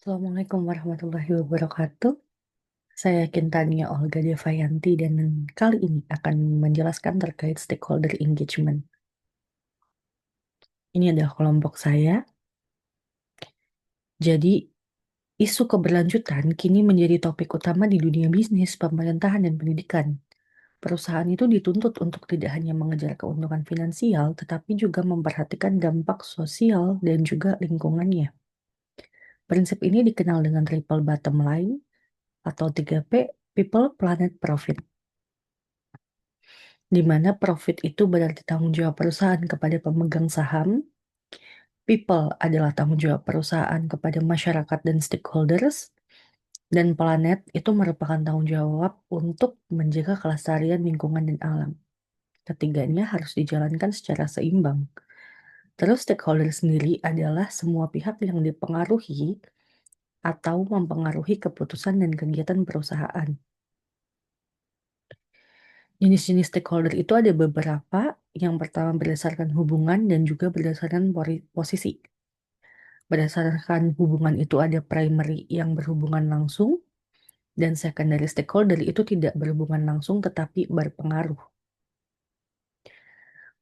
Assalamualaikum warahmatullahi wabarakatuh. Saya Kintania Olga Devayanti dan kali ini akan menjelaskan terkait stakeholder engagement. Ini adalah kelompok saya. Jadi, isu keberlanjutan kini menjadi topik utama di dunia bisnis, pemerintahan, dan pendidikan. Perusahaan itu dituntut untuk tidak hanya mengejar keuntungan finansial, tetapi juga memperhatikan dampak sosial dan juga lingkungannya. Prinsip ini dikenal dengan triple bottom line atau 3P, People, Planet, Profit. Di mana profit itu berarti tanggung jawab perusahaan kepada pemegang saham, people adalah tanggung jawab perusahaan kepada masyarakat dan stakeholders, dan planet itu merupakan tanggung jawab untuk menjaga kelestarian lingkungan dan alam. Ketiganya harus dijalankan secara seimbang. Terus stakeholder sendiri adalah semua pihak yang dipengaruhi atau mempengaruhi keputusan dan kegiatan perusahaan. Jenis-jenis stakeholder itu ada beberapa. Yang pertama berdasarkan hubungan dan juga berdasarkan posisi. Berdasarkan hubungan itu ada primary yang berhubungan langsung dan secondary stakeholder itu tidak berhubungan langsung tetapi berpengaruh.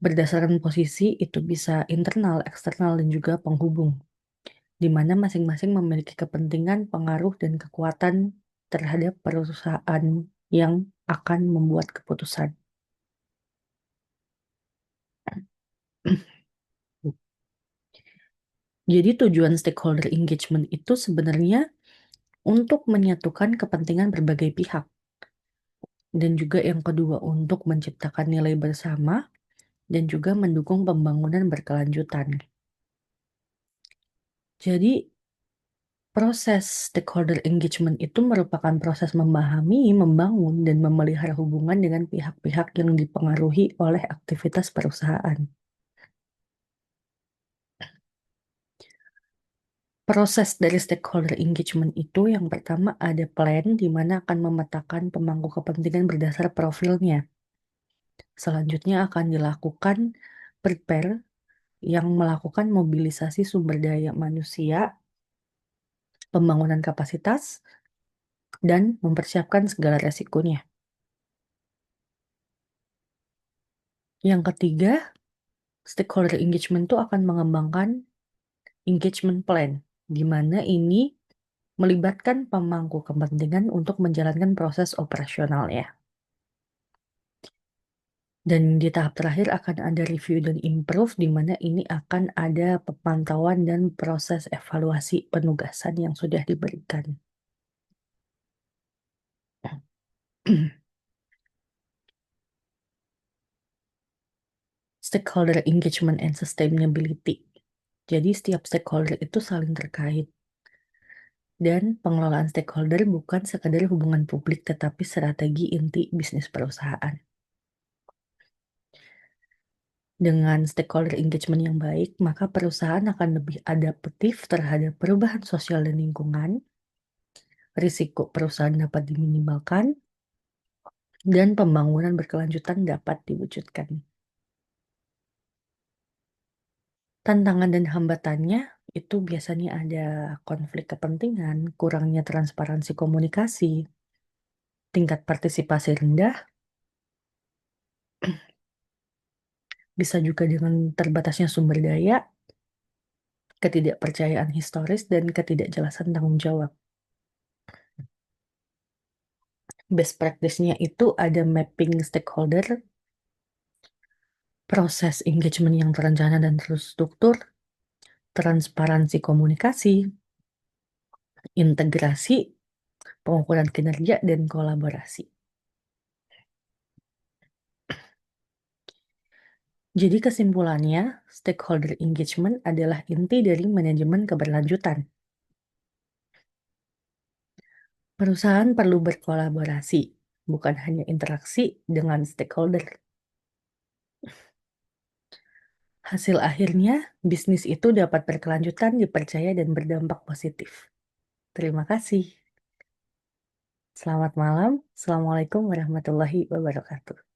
Berdasarkan posisi itu bisa internal, eksternal, dan juga penghubung, di mana masing-masing memiliki kepentingan, pengaruh, dan kekuatan terhadap perusahaan yang akan membuat keputusan. Jadi tujuan stakeholder engagement itu sebenarnya untuk menyatukan kepentingan berbagai pihak. Dan juga yang kedua untuk menciptakan nilai bersama dan juga mendukung pembangunan berkelanjutan. Jadi proses stakeholder engagement itu merupakan proses memahami, membangun, dan memelihara hubungan dengan pihak-pihak yang dipengaruhi oleh aktivitas perusahaan. Proses dari stakeholder engagement itu yang pertama ada plan di mana akan memetakan pemangku kepentingan berdasar profilnya. Selanjutnya akan dilakukan prepare yang melakukan mobilisasi sumber daya manusia, pembangunan kapasitas, dan mempersiapkan segala resikonya. Yang ketiga, stakeholder engagement itu akan mengembangkan engagement plan, di mana ini melibatkan pemangku kepentingan untuk menjalankan proses operasionalnya. Dan di tahap terakhir akan ada review dan improve, di mana ini akan ada pemantauan dan proses evaluasi penugasan yang sudah diberikan. Stakeholder engagement and sustainability. Jadi setiap stakeholder itu saling terkait. Dan pengelolaan stakeholder bukan sekadar hubungan publik tetapi strategi inti bisnis perusahaan. Dengan stakeholder engagement yang baik, maka perusahaan akan lebih adaptif terhadap perubahan sosial dan lingkungan, risiko perusahaan dapat diminimalkan, dan pembangunan berkelanjutan dapat diwujudkan. Tantangan dan hambatannya itu biasanya ada konflik kepentingan, kurangnya transparansi komunikasi, tingkat partisipasi rendah, bisa juga dengan terbatasnya sumber daya, ketidakpercayaan historis, dan ketidakjelasan tanggung jawab. Best practice-nya itu ada mapping stakeholder, proses engagement yang terencana dan terstruktur, transparansi komunikasi, integrasi, pengukuran kinerja, dan kolaborasi. Jadi kesimpulannya, stakeholder engagement adalah inti dari manajemen keberlanjutan. Perusahaan perlu berkolaborasi, bukan hanya interaksi dengan stakeholder. Hasil akhirnya, bisnis itu dapat berkelanjutan, dipercaya, dan berdampak positif. Terima kasih. Selamat malam. Assalamualaikum warahmatullahi wabarakatuh.